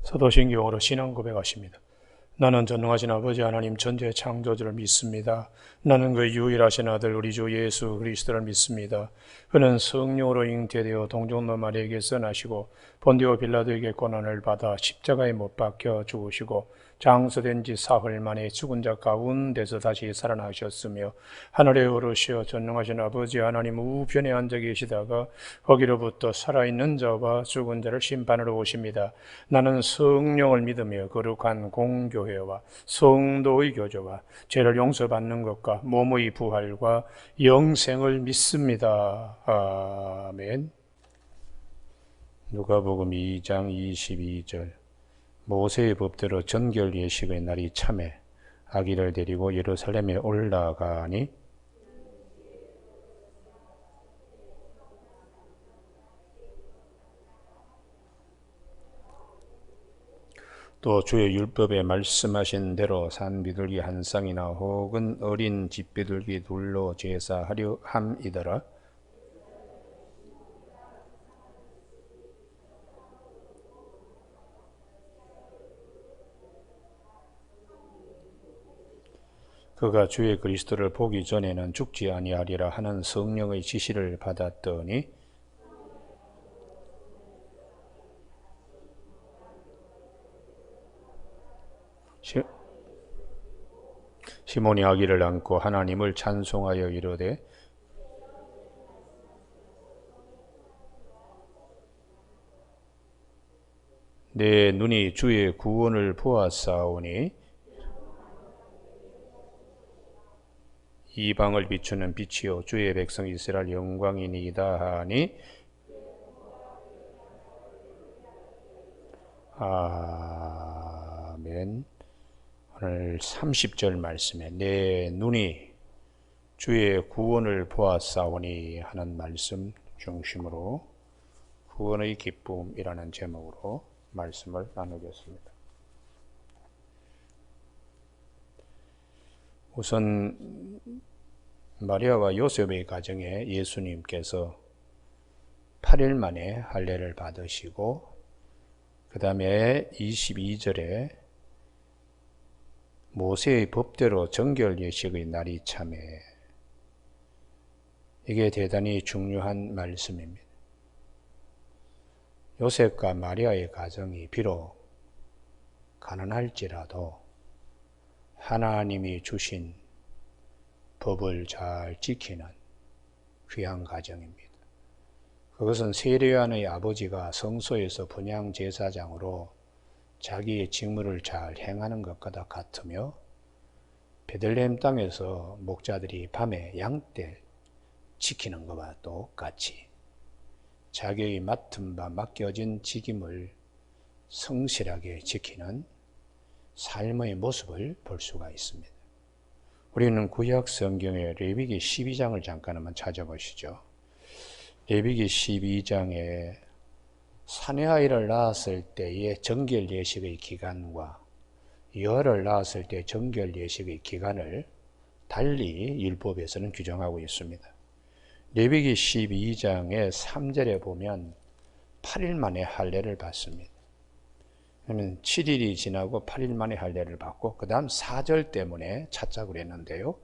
사도신경으로 신앙 고백하십니다. 나는 전능하신 아버지 하나님 전지의 창조주를 믿습니다. 나는 그 유일하신 아들 우리 주 예수 그리스도를 믿습니다. 그는 성령으로 잉태되어 동정녀 마리아에게서 나시고 본디오 빌라도에게 고난을 받아 십자가에 못 박혀 죽으시고 장사된 지 사흘 만에 죽은 자 가운데서 다시 살아나셨으며 하늘에 오르시어 전능하신 아버지 하나님 우편에 앉아 계시다가 거기로부터 살아있는 자와 죽은 자를 심판하러 오십니다. 나는 성령을 믿으며 거룩한 공교회와 성도의 교제와 죄를 용서받는 것과 몸의 부활과 영생을 믿습니다. 아멘. 누가복음 2장 22절. 모세의 법대로 정결 예식의 날이 참에 아기를 데리고 예루살렘에 올라가니 또 주의 율법에 말씀하신 대로 산 비둘기 한 쌍이나 혹은 어린 집비둘기 둘로 제사하려 함이더라. 그가 주의 그리스도를 보기 전에는 죽지 아니하리라 하는 성령의 지시를 받았더니 시몬이 아기를 안고 하나님을 찬송하여 이르되 내 눈이 주의 구원을 보았사오니 이방을 비추는 빛이요 주의 백성 이스라엘 영광이니이다 하니 아멘. 오늘 30절 말씀에 내 눈이 주의 구원을 보았사오니 하는 말씀 중심으로 구원의 기쁨이라는 제목으로 말씀을 나누겠습니다. 우선 마리아와 요셉의 가정에 예수님께서 8일 만에 할례를 받으시고 그 다음에 22절에 모세의 법대로 정결 예식의 날이 참에 이게 대단히 중요한 말씀입니다. 요셉과 마리아의 가정이 비록 가난할지라도 하나님이 주신 법을 잘 지키는 귀한 가정입니다. 그것은 세례요한의 아버지가 성소에서 분향 제사장으로 자기의 직무를 잘 행하는 것과 같으며 베들레헴 땅에서 목자들이 밤에 양떼 지키는 것과 똑같이 자기의 맡은 바 맡겨진 직임을 성실하게 지키는 삶의 모습을 볼 수가 있습니다. 우리는 구약 성경의 레위기 12장을 잠깐 한번 찾아보시죠. 레위기 12장에 사내아이를 낳았을 때의 정결 예식의 기간과 여를 낳았을 때 정결 예식의 기간을 달리 율법에서는 규정하고 있습니다. 레위기 12장의 3절에 보면 8일 만에 할례를 받습니다. 그러면 7일이 지나고 8일 만에 할례를 받고 그 다음 4절 때문에 찾자고 했는데요.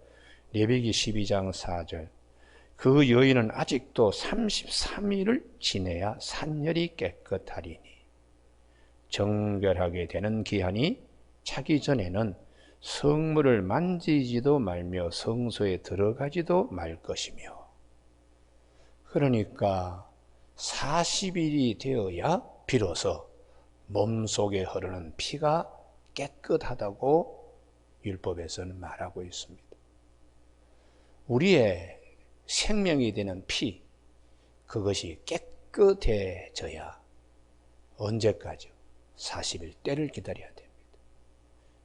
레위기 12장 4절. 그 여인은 아직도 33일을 지내야 산열이 깨끗하리니 정결하게 되는 기한이 차기 전에는 성물을 만지지도 말며 성소에 들어가지도 말 것이며 그러니까 40일이 되어야 비로소 몸속에 흐르는 피가 깨끗하다고 율법에서는 말하고 있습니다. 우리의 생명이 되는 피, 그것이 깨끗해져야 언제까지요? 40일 때를 기다려야 됩니다.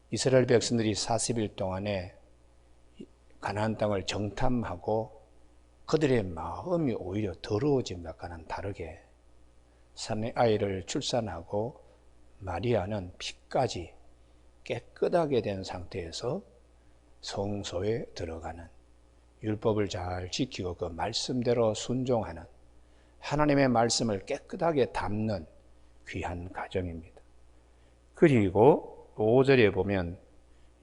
이스라엘 백성들이 40일 동안에 가나안 땅을 정탐하고 그들의 마음이 오히려 더러워진 것과는 다르게 사내 아이를 출산하고 마리아는 피까지 깨끗하게 된 상태에서 성소에 들어가는 율법을 잘 지키고 그 말씀대로 순종하는 하나님의 말씀을 깨끗하게 담는 귀한 가정입니다. 그리고 5절에 보면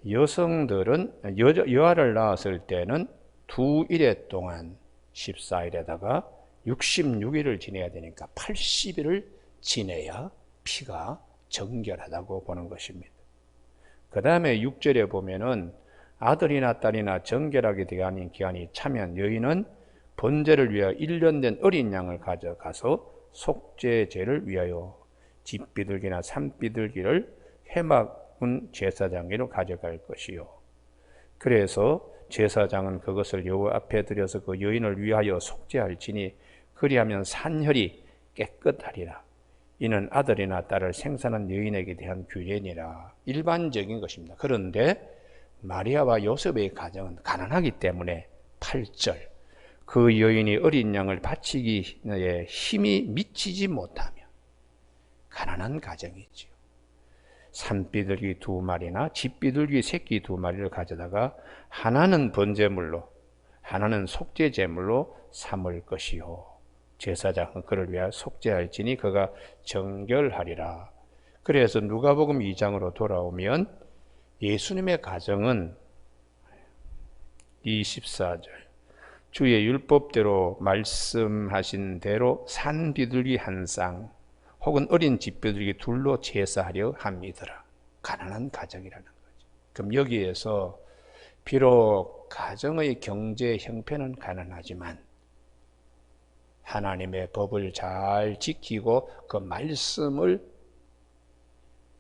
여성들은 여아를 낳았을 때는 2일에 동안 14일에다가 66일을 지내야 되니까 80일을 지내야 피가 정결하다고 보는 것입니다. 그 다음에 6절에 보면은 아들이나 딸이나 정결하게 되는 기한이 차면 여인은 번제를 위하여 1년 된 어린 양을 가져가서 속죄제를 위하여 집비둘기나 산비둘기를 해막은 제사장에로 가져갈 것이요. 그래서 제사장은 그것을 여호와 앞에 들여서 그 여인을 위하여 속죄할지니 그리하면 산혈이 깨끗하리라. 이는 아들이나 딸을 생산한 여인에게 대한 규례니라. 일반적인 것입니다. 그런데 마리아와 요셉의 가정은 가난하기 때문에 8절 그 여인이 어린 양을 바치기에 힘이 미치지 못하며 가난한 가정이지요. 산비둘기 2마리나 집비둘기 새끼 2마리를 가져다가 하나는 번제물로 하나는 속죄제물로 삼을 것이요. 제사장은 그를 위하여 속죄할지니 그가 정결하리라. 그래서 누가복음 2장으로 돌아오면 예수님의 가정은 24절 주의 율법대로 말씀하신 대로 산비둘기 한 쌍 혹은 어린 집비둘기 둘로 제사하려 합니다라. 가난한 가정이라는 거죠. 그럼 여기에서 비록 가정의 경제 형편은 가난하지만 하나님의 법을 잘 지키고 그 말씀을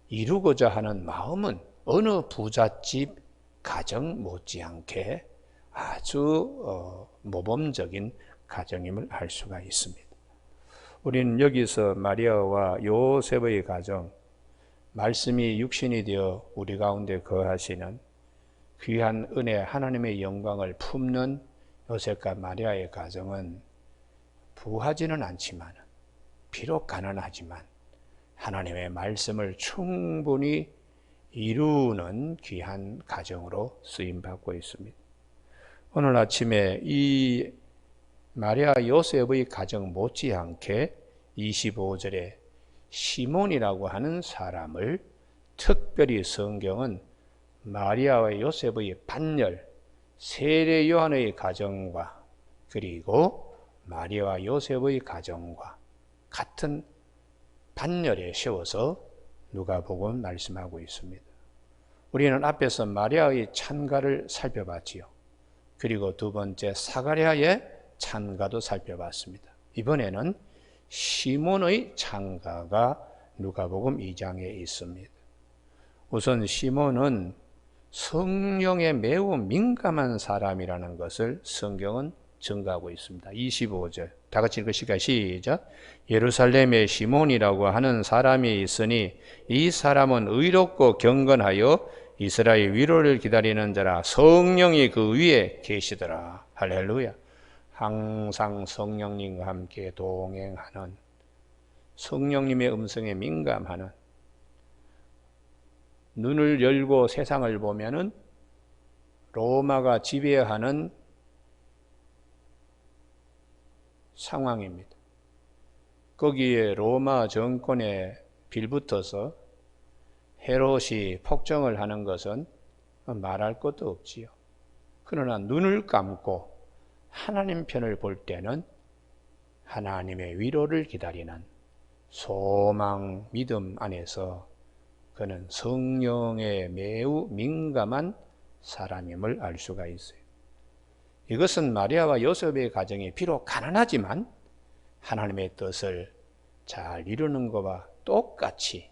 이루고자 하는 마음은 어느 부잣집 가정 못지않게 아주 모범적인 가정임을 알 수가 있습니다. 우리는 여기서 마리아와 요셉의 가정, 말씀이 육신이 되어 우리 가운데 거하시는 귀한 은혜 하나님의 영광을 품는 요셉과 마리아의 가정은 부하지는 않지만 비록 가난하지만 하나님의 말씀을 충분히 이루는 귀한 가정으로 쓰임받고 있습니다. 오늘 아침에 이 마리아 요셉의 가정 못지않게 25절에 시몬이라고 하는 사람을 특별히 성경은 마리아와 요셉의 반열, 세례 요한의 가정과 그리고 마리아와 요셉의 가정과 같은 반열에 세워서 누가복음 말씀하고 있습니다. 우리는 앞에서 마리아의 찬가를 살펴봤지요. 그리고 두 번째 사가랴의 찬가도 살펴봤습니다. 이번에는 시몬의 찬가가 누가복음 2장에 있습니다. 우선 시몬은 성령에 매우 민감한 사람이라는 것을 성경은 증거하고 있습니다. 25절 다 같이 읽으실까요? 시작. 예루살렘에 시몬이라고 하는 사람이 있으니 이 사람은 의롭고 경건하여 이스라엘 위로를 기다리는 자라. 성령이 그 위에 계시더라. 할렐루야. 항상 성령님과 함께 동행하는, 성령님의 음성에 민감하는, 눈을 열고 세상을 보면은 로마가 지배하는 상황입니다. 거기에 로마 정권에 빌붙어서 헤롯이 폭정을 하는 것은 말할 것도 없지요. 그러나 눈을 감고 하나님 편을 볼 때는 하나님의 위로를 기다리는 소망, 믿음 안에서 그는 성령에 매우 민감한 사람임을 알 수가 있어요. 이것은 마리아와 요셉의 가정이 비록 가난하지만 하나님의 뜻을 잘 이루는 것과 똑같이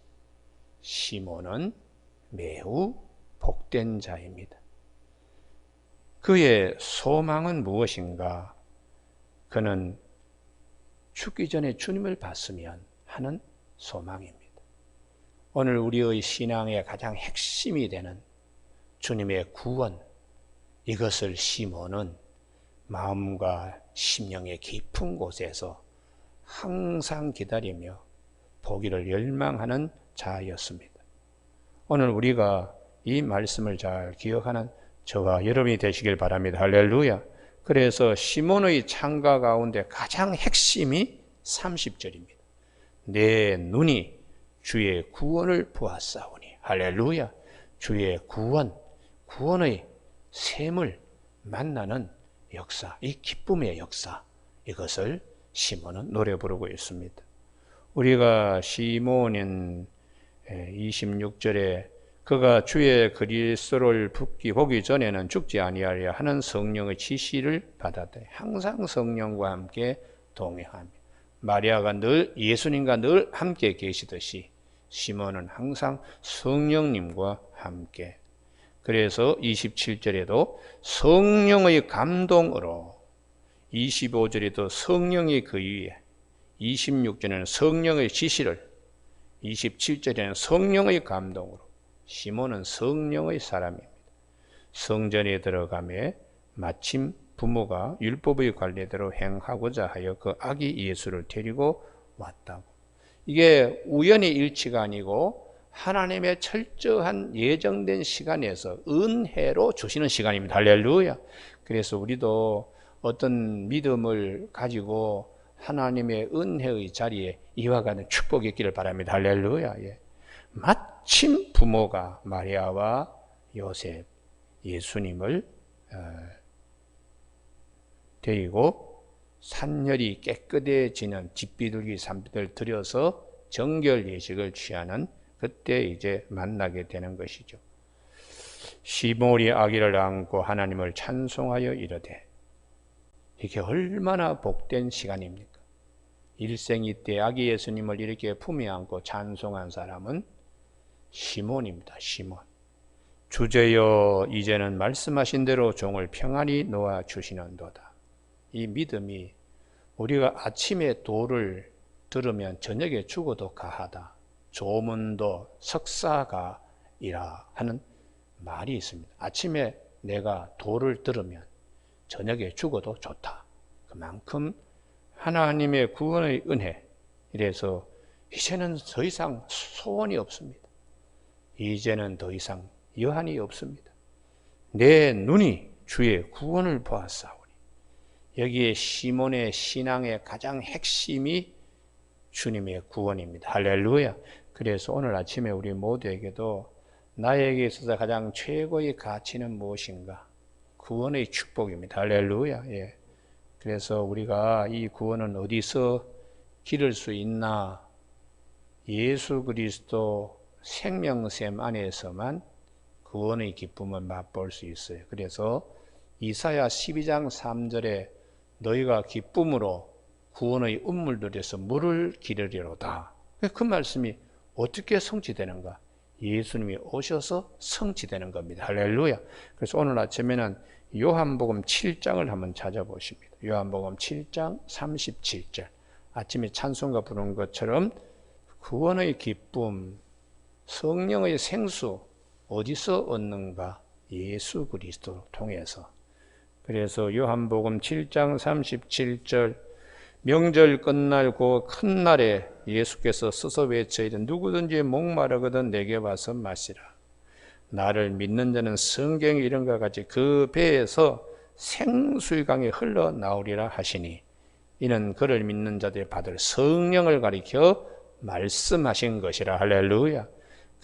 시몬은 매우 복된 자입니다. 그의 소망은 무엇인가? 그는 죽기 전에 주님을 봤으면 하는 소망입니다. 오늘 우리의 신앙의 가장 핵심이 되는 주님의 구원, 이것을 시몬은 마음과 심령의 깊은 곳에서 항상 기다리며 보기를 열망하는 자였습니다. 오늘 우리가 이 말씀을 잘 기억하는 저와 여러분이 되시길 바랍니다. 할렐루야. 그래서 시몬의 찬가 가운데 가장 핵심이 30절입니다. 내 눈이 주의 구원을 보았사오니. 할렐루야. 주의 구원의 샘을 만나는 역사, 이 기쁨의 역사, 이것을 시몬은 노래 부르고 있습니다. 우리가 시몬은 26절에 그가 주의 그리스도를 보기 전에는 죽지 아니하려 하는 성령의 지시를 받았다. 항상 성령과 함께 동행하며 마리아가 늘 예수님과 늘 함께 계시듯이 시몬은 항상 성령님과 함께. 그래서 27절에도 성령의 감동으로, 25절에도 성령의 그 위에, 26절에는 성령의 지시를, 27절에는 성령의 감동으로. 시몬은 성령의 사람입니다. 성전에 들어가며 마침 부모가 율법의 관례대로 행하고자 하여 그 아기 예수를 데리고 왔다고. 이게 우연의 일치가 아니고 하나님의 철저한 예정된 시간에서 은혜로 주시는 시간입니다. 할렐루야. 그래서 우리도 어떤 믿음을 가지고 하나님의 은혜의 자리에 이와 같은 축복이 있기를 바랍니다. 할렐루야. 예. 마침 부모가 마리아와 요셉, 예수님을 데리고 산열이 깨끗해지는 집비둘기 산비들 들여서 정결 예식을 취하는 그때 이제 만나게 되는 것이죠. 시몬이 아기를 안고 하나님을 찬송하여 이르되, 이게 얼마나 복된 시간입니까? 일생이 때 아기 예수님을 이렇게 품에 안고 찬송한 사람은 시몬입니다. 시몬. 주제여 이제는 말씀하신 대로 종을 평안히 놓아 주시는도다. 이 믿음이 우리가 아침에 도를 들으면 저녁에 죽어도 가하다. 조문도 석사가이라 하는 말이 있습니다. 아침에 내가 도를 들으면 저녁에 죽어도 좋다. 그만큼 하나님의 구원의 은혜, 이래서 이제는 더 이상 소원이 없습니다. 이제는 더 이상 여한이 없습니다. 내 눈이 주의 구원을 보았사오니. 여기에 시몬의 신앙의 가장 핵심이 주님의 구원입니다. 할렐루야. 그래서 오늘 아침에 우리 모두에게도 나에게 있어서 가장 최고의 가치는 무엇인가? 구원의 축복입니다. 할렐루야. 예. 그래서 우리가 이 구원은 어디서 기를 수 있나? 예수 그리스도 생명샘 안에서만 구원의 기쁨을 맛볼 수 있어요. 그래서 이사야 12장 3절에 너희가 기쁨으로 구원의 운물들에서 물을 기르리로다. 그 말씀이 어떻게 성취되는가? 예수님이 오셔서 성취되는 겁니다. 할렐루야. 그래서 오늘 아침에는 요한복음 7장을 한번 찾아보십니다. 요한복음 7장 37절. 아침에 찬송가 부른 것처럼 구원의 기쁨, 성령의 생수 어디서 얻는가? 예수 그리스도를 통해서. 그래서 요한복음 7장 37절, 명절 끝날 그 큰 날에 예수께서 스스로 외쳐이르되 누구든지 목마르거든 내게 와서 마시라. 나를 믿는 자는 성경에 이런 것 같이 그 배에서 생수의 강이 흘러나오리라 하시니, 이는 그를 믿는 자들이 받을 성령을 가리켜 말씀하신 것이라. 할렐루야.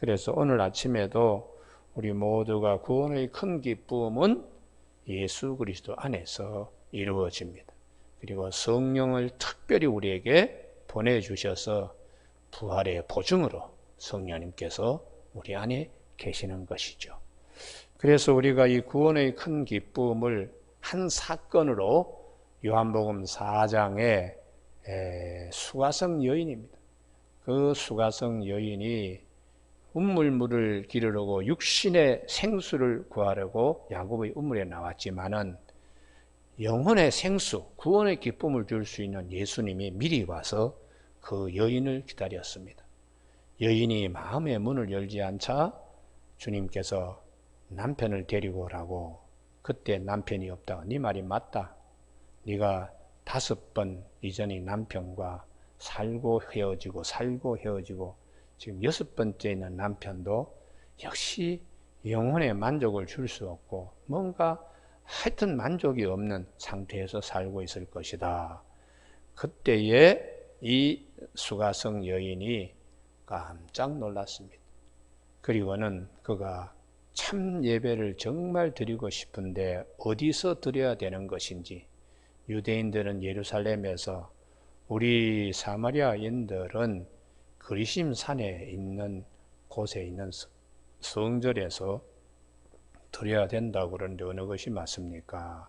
그래서 오늘 아침에도 우리 모두가 구원의 큰 기쁨은 예수 그리스도 안에서 이루어집니다. 그리고 성령을 특별히 우리에게 보내주셔서 부활의 보증으로 성령님께서 우리 안에 계시는 것이죠. 그래서 우리가 이 구원의 큰 기쁨을 한 사건으로 요한복음 4장의 수가성 여인입니다. 그 수가성 여인이 운물물을 기르려고 육신의 생수를 구하려고 야곱의 우물에 나왔지만은 영혼의 생수, 구원의 기쁨을 줄 수 있는 예수님이 미리 와서 그 여인을 기다렸습니다. 여인이 마음의 문을 열지 않자 주님께서 남편을 데리고 오라고. 그때 남편이 없다가 네 말이 맞다. 네가 5번 이전에 남편과 살고 헤어지고 지금 6번째 있는 남편도 역시 영혼의 만족을 줄 수 없고 뭔가 하여튼 만족이 없는 상태에서 살고 있을 것이다. 그때에 이 수가성 여인이 깜짝 놀랐습니다. 그리고는 그가 참 예배를 정말 드리고 싶은데 어디서 드려야 되는 것인지, 유대인들은 예루살렘에서, 우리 사마리아인들은 그리심 산에 있는 곳에 있는 성전에서 드려야 된다고 그러는데 어느 것이 맞습니까?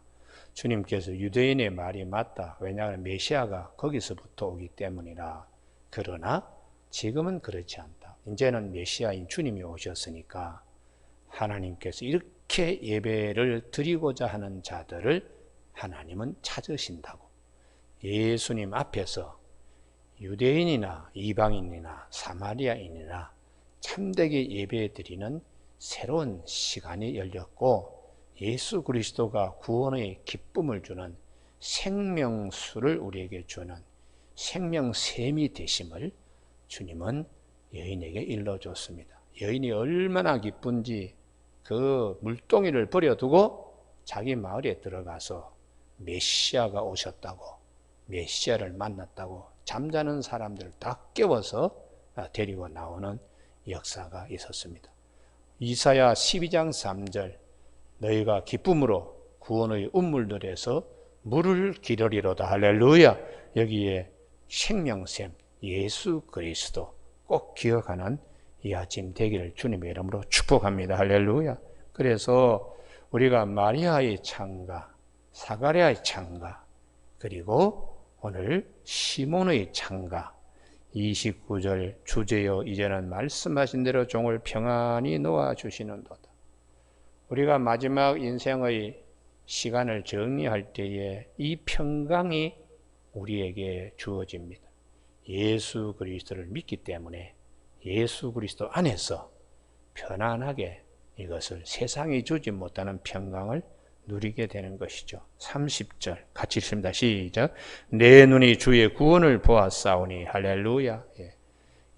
주님께서 유대인의 말이 맞다. 왜냐하면 메시아가 거기서부터 오기 때문이라. 그러나 지금은 그렇지 않다. 이제는 메시아인 주님이 오셨으니까 하나님께서 이렇게 예배를 드리고자 하는 자들을 하나님은 찾으신다고. 예수님 앞에서 유대인이나 이방인이나 사마리아인이나 참되게 예배드리는 새로운 시간이 열렸고, 예수 그리스도가 구원의 기쁨을 주는 생명수를 우리에게 주는 생명샘이 되심을 주님은 여인에게 일러줬습니다. 여인이 얼마나 기쁜지 그 물동이를 버려두고 자기 마을에 들어가서 메시아가 오셨다고, 메시아를 만났다고 잠자는 사람들을 다 깨워서 데리고 나오는 역사가 있었습니다. 이사야 12장 3절, 너희가 기쁨으로 구원의 운물들에서 물을 기르리로다. 할렐루야. 여기에 생명샘 예수 그리스도 꼭 기억하는 이 아침 되기를 주님의 이름으로 축복합니다. 할렐루야. 그래서 우리가 마리아의 창가, 사가랴의 창가, 그리고 오늘 시몬의 창가, 29절 주제여 이제는 말씀하신 대로 종을 평안히 놓아주시는도다. 우리가 마지막 인생의 시간을 정리할 때에 이 평강이 우리에게 주어집니다. 예수 그리스도를 믿기 때문에 예수 그리스도 안에서 편안하게 이것을 세상이 주지 못하는 평강을 누리게 되는 것이죠. 30절 같이 읽습니다. 시작. 내 눈이 주의 구원을 보았사오니. 할렐루야.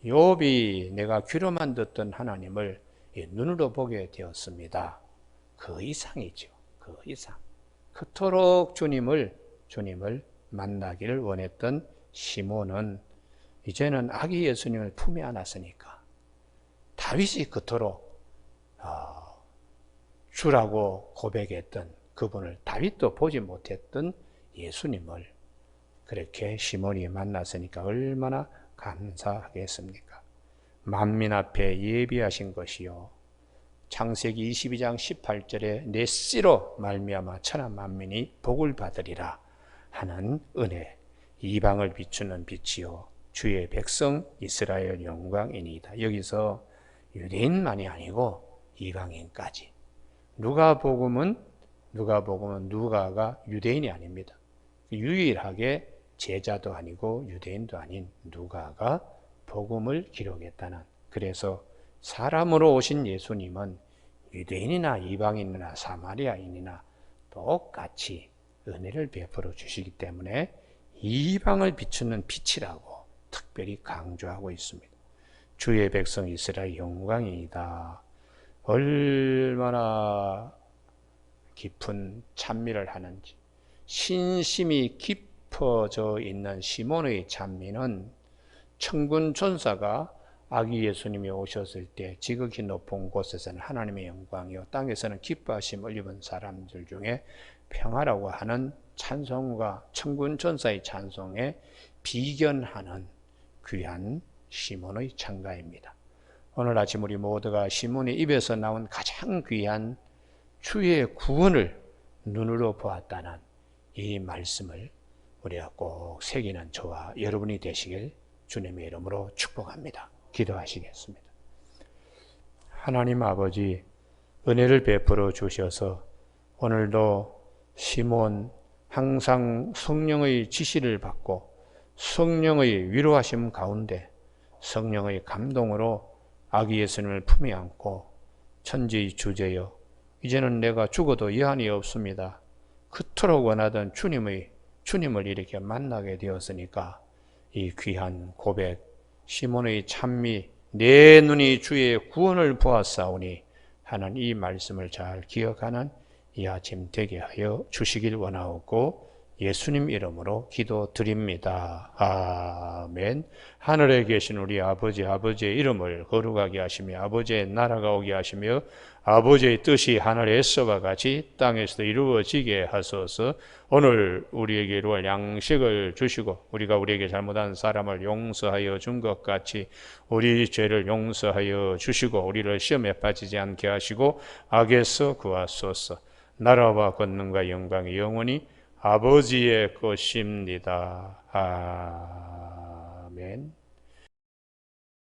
욥이 내가 귀로만 듣던 하나님을 눈으로 보게 되었습니다. 그 이상이죠. 그 이상. 그토록 주님을 만나기를 원했던 시몬은 이제는 아기 예수님을 품에 안았으니까, 다윗이 그토록 주라고 고백했던 그분을, 다윗도 보지 못했던 예수님을 그렇게 시몬이 만났으니까 얼마나 감사하겠습니까? 만민 앞에 예비하신 것이요, 창세기 22장 18절에 내 씨로 말미암아 천하 만민이 복을 받으리라 하는 은혜, 이방을 비추는 빛이요 주의 백성 이스라엘 영광이니이다. 여기서 유대인만이 아니고 이방인까지. 누가복음은 누가가 유대인이 아닙니다. 유일하게 제자도 아니고 유대인도 아닌 누가가 복음을 기록했다는, 그래서 사람으로 오신 예수님은 유대인이나 이방인이나 사마리아인이나 똑같이 은혜를 베풀어 주시기 때문에 이방을 비추는 빛이라고 특별히 강조하고 있습니다. 주의 백성 이스라엘 영광이다. 얼마나 깊은 찬미를 하는지. 신심이 깊어져 있는 시몬의 찬미는 천군 천사가 아기 예수님이 오셨을 때 지극히 높은 곳에서는 하나님의 영광이요 땅에서는 기뻐하심을 입은 사람들 중에 평화라고 하는 찬송과 천군 천사의 찬송에 비견하는 귀한 시몬의 찬가입니다. 오늘 아침 우리 모두가 시몬의 입에서 나온 가장 귀한 주의 구원을 눈으로 보았다는 이 말씀을 우리가 꼭 새기는 저와 여러분이 되시길 주님의 이름으로 축복합니다. 기도하시겠습니다. 하나님 아버지, 은혜를 베풀어 주셔서 오늘도 시몬 항상 성령의 지시를 받고 성령의 위로하심 가운데 성령의 감동으로 아기 예수님을 품에 안고 천지의 주제여 이제는 내가 죽어도 여한이 없습니다. 그토록 원하던 주님을 이렇게 만나게 되었으니까 이 귀한 고백, 시몬의 찬미, 내 눈이 주의 구원을 보았사오니 하는 이 말씀을 잘 기억하는 이 아침 되게 하여 주시길 원하옵고 예수님 이름으로 기도드립니다. 아멘. 하늘에 계신 우리 아버지, 아버지의 이름을 거룩하게 하시며 아버지의 나라가 오게 하시며 아버지의 뜻이 하늘에서와 같이 땅에서도 이루어지게 하소서. 오늘 우리에게 이루어질 양식을 주시고 우리가 우리에게 잘못한 사람을 용서하여 준 것 같이 우리 죄를 용서하여 주시고 우리를 시험에 빠지지 않게 하시고 악에서 구하소서. 나라와 권능과 영광이 영원히 아버지의 것입니다. 아멘.